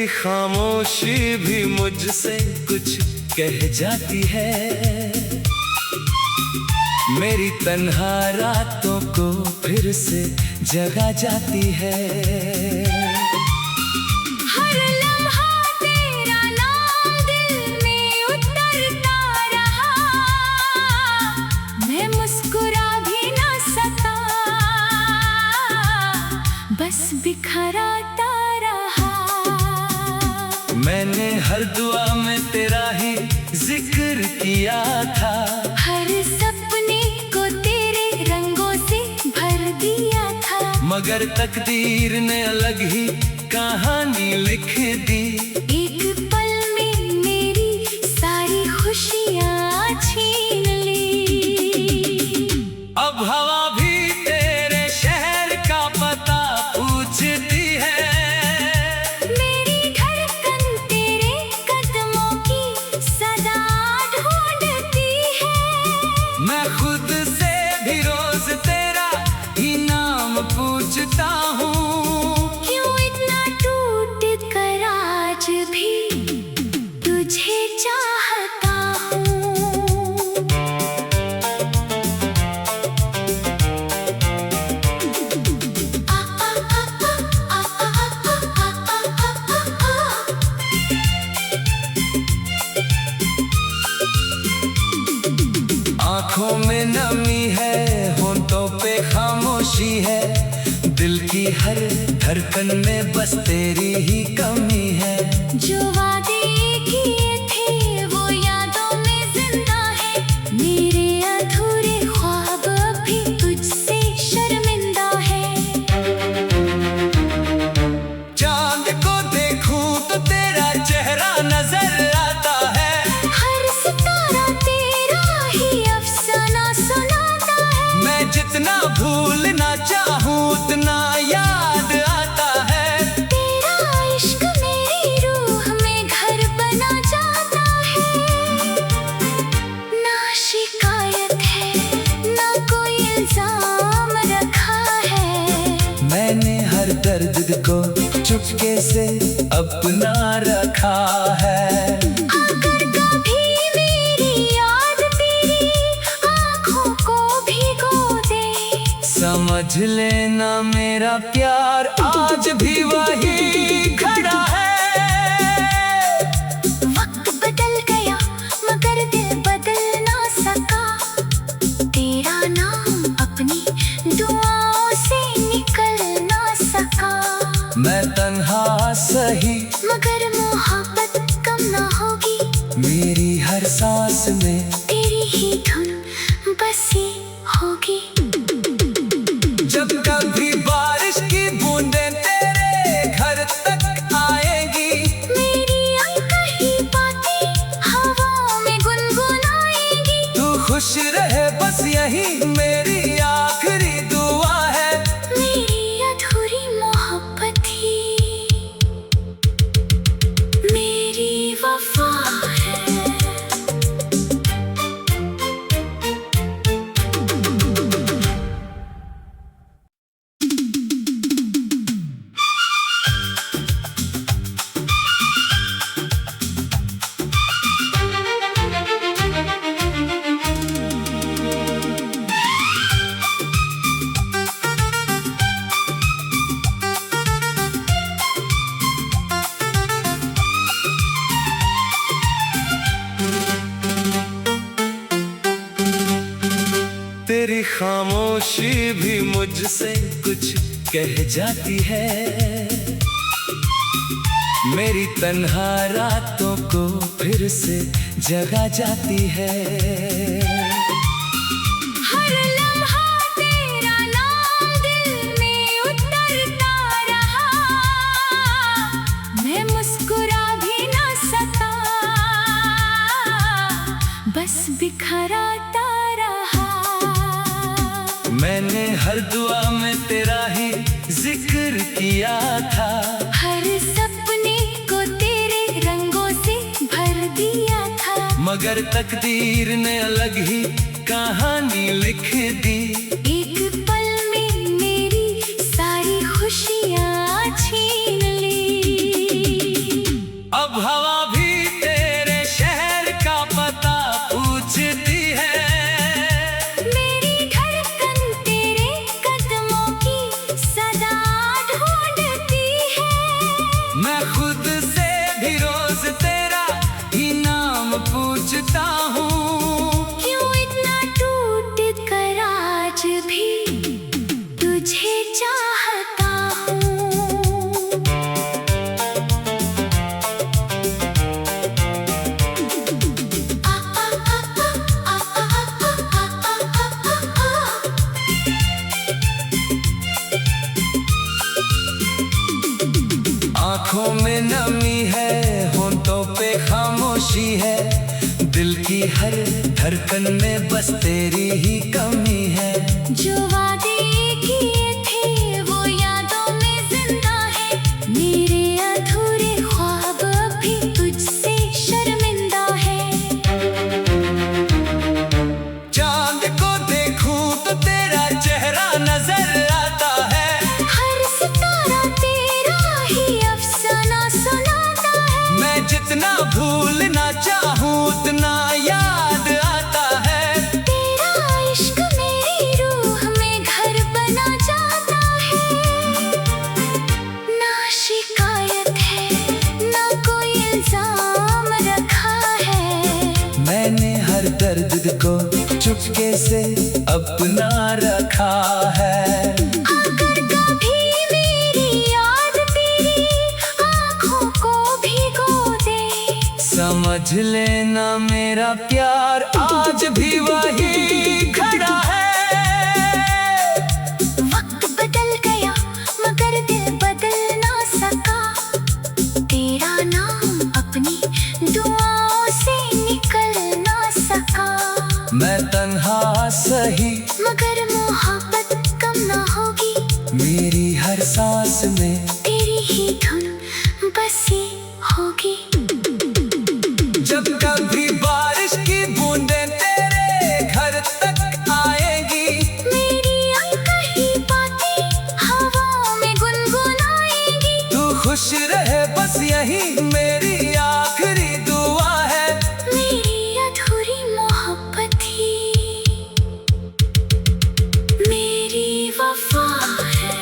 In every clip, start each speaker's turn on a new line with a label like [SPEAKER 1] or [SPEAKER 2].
[SPEAKER 1] तेरी खामोशी भी मुझसे कुछ कह जाती है, मेरी तन्हा रातों को फिर से जगा जाती है।
[SPEAKER 2] हर लम्हा तेरा नाम दिल में उतरता रहा, मैं मुस्कुरा भी ना सका, बस बिखराता रहा।
[SPEAKER 1] मैंने हर दुआ में तेरा ही जिक्र किया था,
[SPEAKER 2] हर सपने को तेरे रंगों से भर दिया था,
[SPEAKER 1] मगर तकदीर ने अलग ही कहानी लिख दी।
[SPEAKER 2] एक पल में मेरी सारी खुशियाँ छीन ली।
[SPEAKER 1] अब हवा भी तेरे शहर का पता पूछती है,
[SPEAKER 2] मेरी धड़कन तेरे कदमों की सदा ढूंढती है।
[SPEAKER 1] मैं खुद से भी रोज तेरा ही नाम पूछता हूँ,
[SPEAKER 2] क्यों इतना टूट कर आज भी तुझे चाहता हूँ। आ आ आ आ आ आ आ आ।
[SPEAKER 1] आँखों में नमी है, होंठों पे खामोशी है, दिल की हर धड़कन में बस तेरी ही कमी है।
[SPEAKER 2] जो वादे किए थे वो यादों में जिंदा है, मेरे अधूरे ख्वाब भी तुझसे शर्मिंदा है।
[SPEAKER 1] चांद को देखूं तो तेरा चेहरा नजर आता है,
[SPEAKER 2] हर सितारा तेरा ही अफसाना सुनाता है।
[SPEAKER 1] मैं जितना भूलना चाहूं उतना याद आता है।
[SPEAKER 2] तेरा इश्क मेरी रूह में घर बना जाता है। ना शिकायत है ना कोई इल्जाम रखा है,
[SPEAKER 1] मैंने हर दर्द को चुपके से अपना रखा है।
[SPEAKER 2] अगर कभी मेरी याद तेरी आँखों को भिगो दे,
[SPEAKER 1] समझ लेना मेरा प्यार आज भी वही खड़ा है।
[SPEAKER 2] वक्त बदल गया मगर दिल बदल ना सका, तेरा नाम अपनी दुआओं से निकल ना सका।
[SPEAKER 1] मैं तन्हा सही
[SPEAKER 2] मगर मोहब्बत कम ना होगी,
[SPEAKER 1] मेरी हर सांस में
[SPEAKER 2] तेरी ही धुन बसी होगी।
[SPEAKER 1] जब कभी बारिश की बूंदें तेरे घर तक आएंगी,
[SPEAKER 2] मेरी अनकही बातें हवाओं में गुनगुनाएंगी।
[SPEAKER 1] तू खुश रहे बस यही मेरी आखिरी दुआ है।
[SPEAKER 2] मेरी अधूरी मोहब्बत ही मेरी वफा है।
[SPEAKER 1] तेरी खामोशी भी मुझसे कुछ कह जाती है, मेरी तन्हा रातों को फिर से जगा जाती है।
[SPEAKER 2] हर लम्हा तेरा नाम दिल में उतरता रहा, मैं मुस्कुरा भी ना सका, बस बिखराता रहा।
[SPEAKER 1] मैंने हर दुआ में तेरा ही जिक्र किया था,
[SPEAKER 2] हर सपने को तेरे रंगों से भर दिया था,
[SPEAKER 1] मगर तकदीर ने अलग ही कहानी लिख दी।
[SPEAKER 2] एक पल में मेरी सारी खुशियाँ छीन ली।
[SPEAKER 1] पूछता हूँ,
[SPEAKER 2] क्यों इतना टूट कर आज भी तुझे चाहता हूँ।
[SPEAKER 1] आँखों में नमी है, होंठों पे खामोशी है, दिल की हर धड़कन में बस तेरी ही कमी है।
[SPEAKER 2] जो वादे किए थे वो यादों में जिंदा है, मेरे अधूरे ख्वाब भी तुझसे शर्मिंदा है।
[SPEAKER 1] चांद को देखूं तो तेरा चेहरा नजर आता है,
[SPEAKER 2] हर सितारा तेरा ही अफसाना सुनाता है।
[SPEAKER 1] मैं जितना भूलना चाहूँ उतना याद आता है।
[SPEAKER 2] तेरा इश्क मेरी रूह में घर बना जाता है। ना शिकायत है ना कोई इल्जाम रखा है,
[SPEAKER 1] मैंने हर दर्द को चुपके से अपना रखा है।
[SPEAKER 2] अगर कभी मेरी याद तेरी आँखों को भिगो दे,
[SPEAKER 1] समझ लेना मेरा प्यार आज भी वही खड़ा है।
[SPEAKER 2] वक्त बदल गया मगर दिल बदल ना सका, तेरा नाम अपनी दुआओं से निकल ना सका।
[SPEAKER 1] मैं तन्हा सही
[SPEAKER 2] मगर मोहब्बत कम ना होगी,
[SPEAKER 1] मेरी हर सांस में
[SPEAKER 2] तेरी ही धुन बसी होगी।
[SPEAKER 1] जब कभी बारिश की बूंदें तेरे घर तक आएगी,
[SPEAKER 2] मेरी अनकही बातें हवाओं में गुनगुनाएंगी।
[SPEAKER 1] तू खुश रहे बस यही मेरी आखिरी दुआ है।
[SPEAKER 2] मेरी अधूरी मोहब्बत ही मेरी वफा है।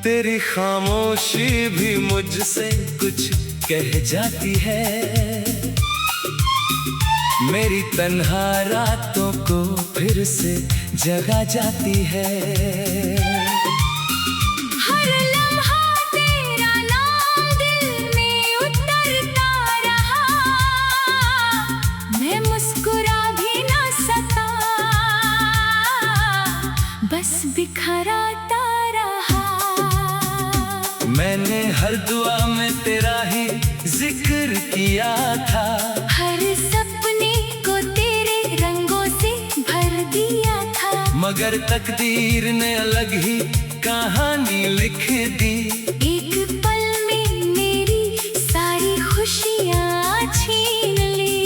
[SPEAKER 1] तेरी खामोशी भी मुझसे कुछ कह जाती है, मेरी तन्हा रातों को फिर से जगा जाती है।
[SPEAKER 2] हर लम्हा तेरा नाम दिल में उतरता रहा, मैं मुस्कुरा भी ना सका, बस बिखराता रहा।
[SPEAKER 1] मैंने हर दुआ में तेरा ही जिक्र किया था,
[SPEAKER 2] हर सपने को तेरे रंगों से भर दिया था,
[SPEAKER 1] मगर तकदीर ने अलग ही कहानी लिख दी।
[SPEAKER 2] एक पल में मेरी सारी खुशियाँ छीन ली।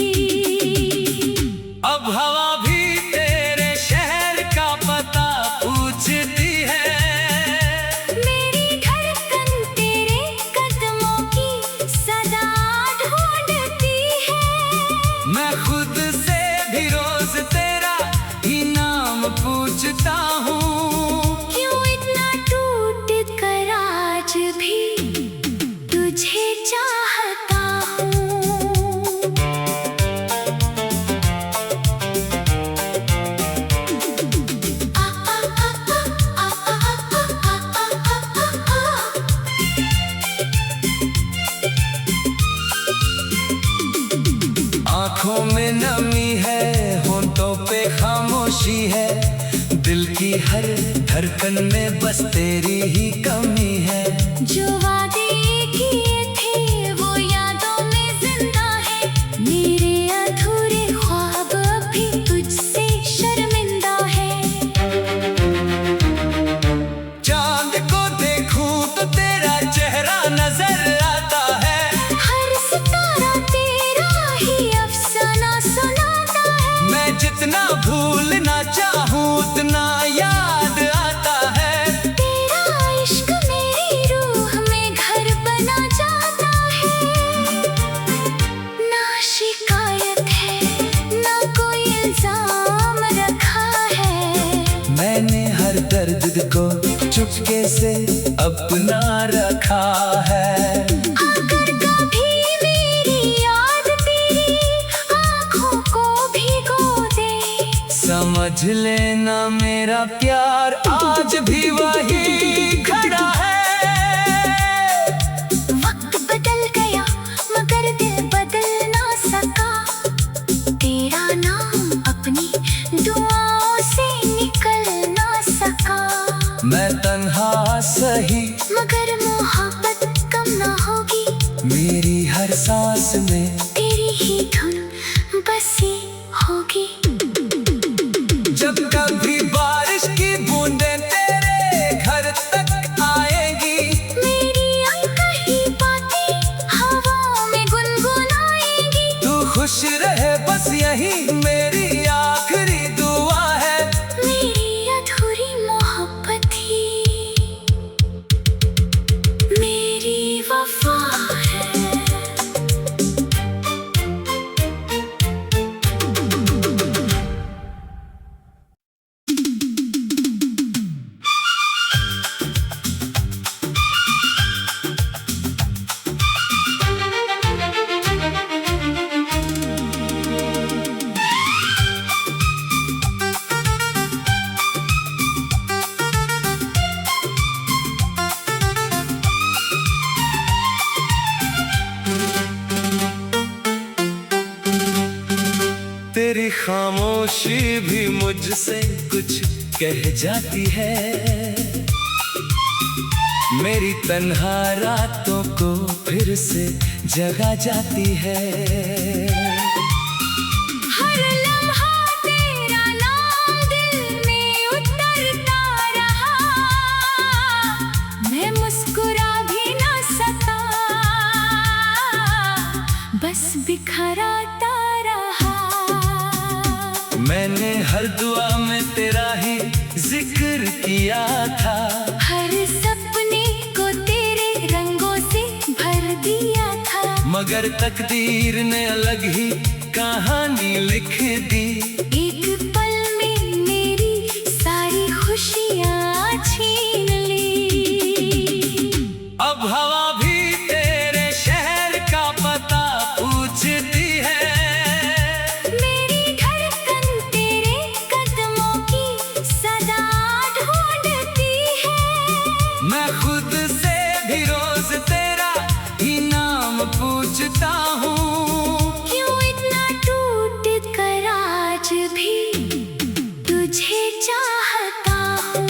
[SPEAKER 1] अब हवा भी तेरे शहर का पता पूछती है,
[SPEAKER 2] मेरी धड़कन तेरे कदमों की सदा ढूंढती है।
[SPEAKER 1] मैं खुद से भी रोज तेरा ही नाम पूछता हूँ,
[SPEAKER 2] क्यों इतना टूट कर आज भी तुझे चाहता हूँ।
[SPEAKER 1] आँखों में नमी है, होंठों पे खामोशी है, दिल की हर धड़कन में बस तेरी ही कमी है।
[SPEAKER 2] जो वादे किए थे वो यादों में जिंदा है, मेरे अधूरे ख्वाब भी तुझसे शर्मिंदा है।
[SPEAKER 1] चांद को देखूं तो तेरा चेहरा नजर आता है,
[SPEAKER 2] हर
[SPEAKER 1] चुपके से अपना रखा है।
[SPEAKER 2] अगर कभी मेरी याद तेरी आँखों को भिगो दे,
[SPEAKER 1] समझ लेना मेरा प्यार आज भी वही खड़ा है।
[SPEAKER 2] वक्त बदल गया मगर दिल बदल ना सका, तेरा नाम अपनी दुआओं से निकल ना सका।
[SPEAKER 1] मैं तन्हा सही
[SPEAKER 2] मगर मोहब्बत कम ना होगी,
[SPEAKER 1] मेरी हर सांस में
[SPEAKER 2] तेरी ही धुन बसी होगी।
[SPEAKER 1] जब कभी बारिश की बूंदें तेरे घर तक आएंगी,
[SPEAKER 2] मेरी अनकही बातें हवाओं में गुनगुनाएंगी।
[SPEAKER 1] तू खुश रहे बस यही मेरी आखिरी दुआ है।
[SPEAKER 2] मेरी अधूरी मोहब्बत ही मेरी वफा है।
[SPEAKER 1] तेरी खामोशी भी मुझसे कुछ कह जाती है, मेरी तन्हा रातों को फिर से जगा जाती है।
[SPEAKER 2] हर लम्हा तेरा नाम दिल में उतरता रहा, मैं मुस्कुरा भी ना सका, बस बिखराता रहा।
[SPEAKER 1] मैंने हर दुआ में तेरा ही जिक्र किया था,
[SPEAKER 2] हर सपने को तेरे रंगों से भर दिया था,
[SPEAKER 1] मगर तकदीर ने अलग ही कहानी लिख दी।
[SPEAKER 2] एक पल में मेरी सारी खुशियाँ छीन ली।
[SPEAKER 1] अब हवा भी तेरे शहर का पता पूछती है,
[SPEAKER 2] मेरी धड़कन तेरे कदमों की सदा ढूंढती है।
[SPEAKER 1] मैं खुद से भी रोज तेरा ही नाम पूछता हूँ।
[SPEAKER 2] क्यों इतना टूट कर आज भी तुझे चाहता हूँ।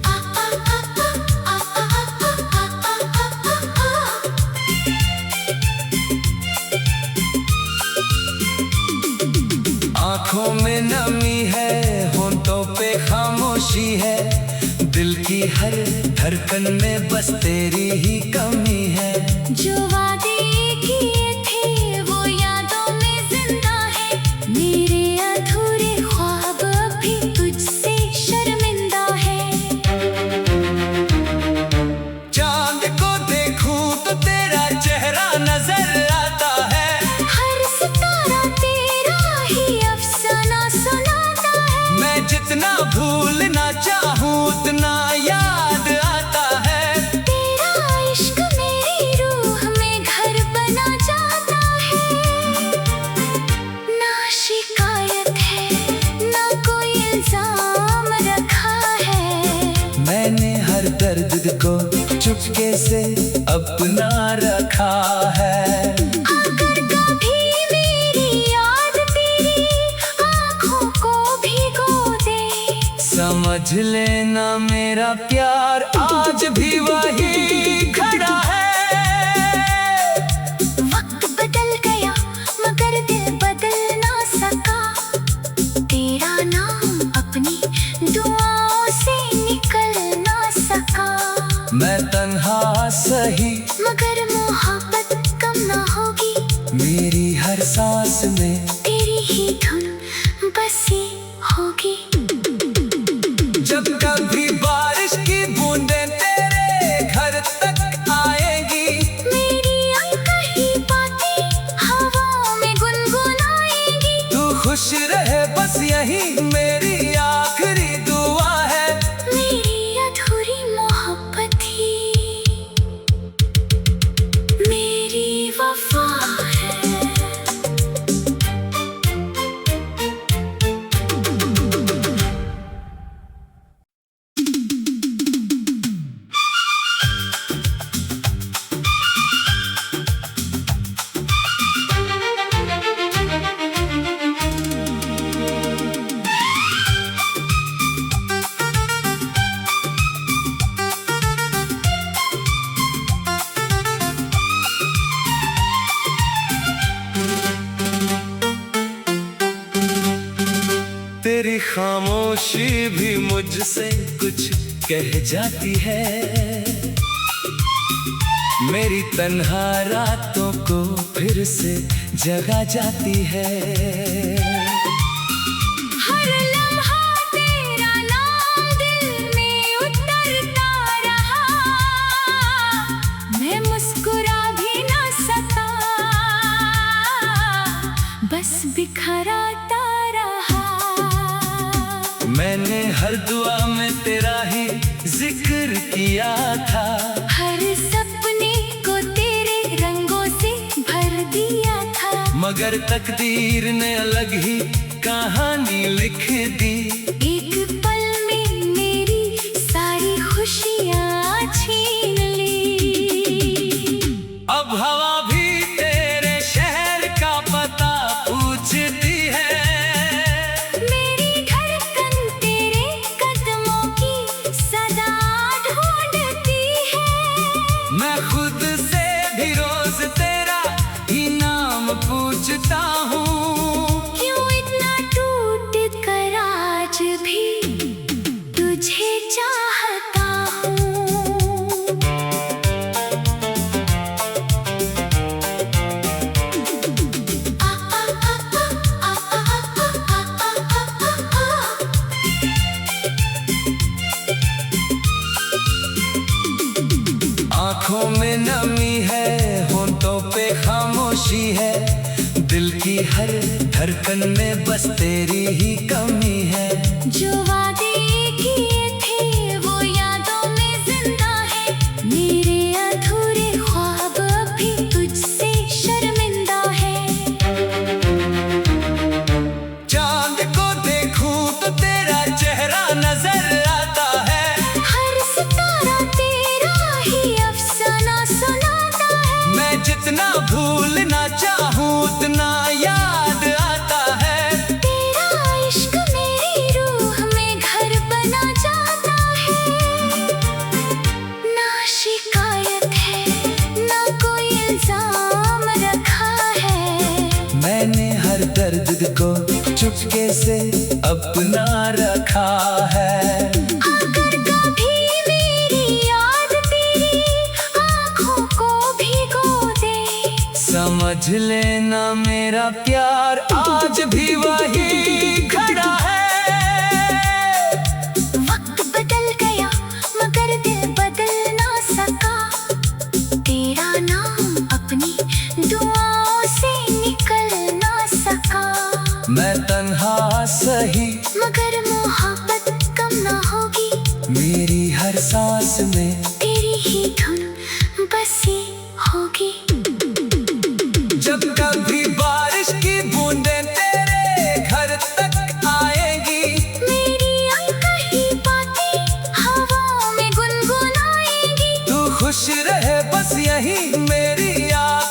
[SPEAKER 2] आ, आ, आ, आ, आ, आ, आ, आ, आ।
[SPEAKER 1] आँखों में नमी है, होंठों पे खामोशी है, दिल की हर धड़कन में बस तेरी ही कमी है।
[SPEAKER 2] जो वादे किए थे वो यादों में जिंदा है, मेरे अधूरे ख्वाब भी तुझसे शर्मिंदा है।
[SPEAKER 1] चांद को देखूं तो तेरा चेहरा नजर आता है,
[SPEAKER 2] हर सितारा तेरा ही अफसाना सुनाता है।
[SPEAKER 1] मैं जितना भूलना चाहूं उतना याद आता है।
[SPEAKER 2] तेरा इश्क मेरी रूह में घर बना जाता है। ना शिकायत है ना कोई इल्जाम रखा है,
[SPEAKER 1] मैंने हर दर्द को चुपके से अपना रखा है।
[SPEAKER 2] अगर कभी मेरी याद तेरी आँखों को भिगो दे,
[SPEAKER 1] समझ लेना मेरा प्यार आज भी वही खड़ा है।
[SPEAKER 2] वक्त बदल गया मगर दिल बदल ना सका, तेरा नाम अपनी दुआओं से निकल ना सका।
[SPEAKER 1] मैं तन्हा सही
[SPEAKER 2] मगर मोहब्बत कम ना होगी,
[SPEAKER 1] मेरी हर सांस में
[SPEAKER 2] तेरी ही धुन बसी होगी।
[SPEAKER 1] जब कभी बारिश की बूंदें तेरे घर तक आएंगी, खामोशी भी मुझसे कुछ कह जाती है। मेरी तन्हा रातों को फिर से जगा जाती है।
[SPEAKER 2] हर लम्हा तेरा नाम दिल में उतरता रहा, मैं मुस्कुरा भी ना सका, बस बिखराता रहा।
[SPEAKER 1] मैंने हर दुआ में तेरा ही जिक्र किया था,
[SPEAKER 2] हर सपने को तेरे रंगों से भर दिया था,
[SPEAKER 1] मगर तकदीर ने अलग ही कहानी लिख दी।
[SPEAKER 2] एक पल में मेरी सारी खुशियाँ छीन ली।
[SPEAKER 1] अब हवा भी तेरे शहर का पता पूछती है,
[SPEAKER 2] मेरी धड़कन तेरे कदमों की सदा ढूंढती है।
[SPEAKER 1] मैं खुद से भी रोज तेरा ही नाम पूछता हूँ।
[SPEAKER 2] क्यों इतना टूट कर आज भी तुझे चाहता हूँ।
[SPEAKER 1] आँखों में नमी है, होंठों पे खामोशी है, दिल की हर धड़कन में बस तेरी ही कमी है।
[SPEAKER 2] जो वादे किए थे वो यादों में जिंदा है, मेरे अधूरे ख्वाब भी तुझसे शर्मिंदा है।
[SPEAKER 1] चांद को देखूं तो तेरा चेहरा नजर आता है,
[SPEAKER 2] हर सितारा तेरा ही अफसाना सुनाता है।
[SPEAKER 1] मैं जितना भूलना चाहूं उतना याद आता है।
[SPEAKER 2] तेरा इश्क मेरी रूह में घर बना जाता है। ना शिकायत है ना कोई इल्जाम रखा है,
[SPEAKER 1] मैंने हर दर्द को चुपके से अपना रखा है।
[SPEAKER 2] अगर कभी मेरी याद तेरी आँखों को भिगो दे,
[SPEAKER 1] समझ लेना मेरा प्यार आज भी वही खड़ा है।
[SPEAKER 2] वक्त बदल गया मगर दिल बदल ना सका, तेरा नाम अपनी दुआओं से निकल ना सका।
[SPEAKER 1] मैं तन्हा सही
[SPEAKER 2] मगर मोहब्बत कम ना होगी,
[SPEAKER 1] मेरी हर सांस में
[SPEAKER 2] तेरी ही धुन बसी होगी।
[SPEAKER 1] जब कभी बारिश की बूंदें तेरे घर तक आएंगी,
[SPEAKER 2] मेरी अनकही बातें हवाओं में गुनगुनाएंगी।
[SPEAKER 1] तू खुश रहे बस यही मेरी याद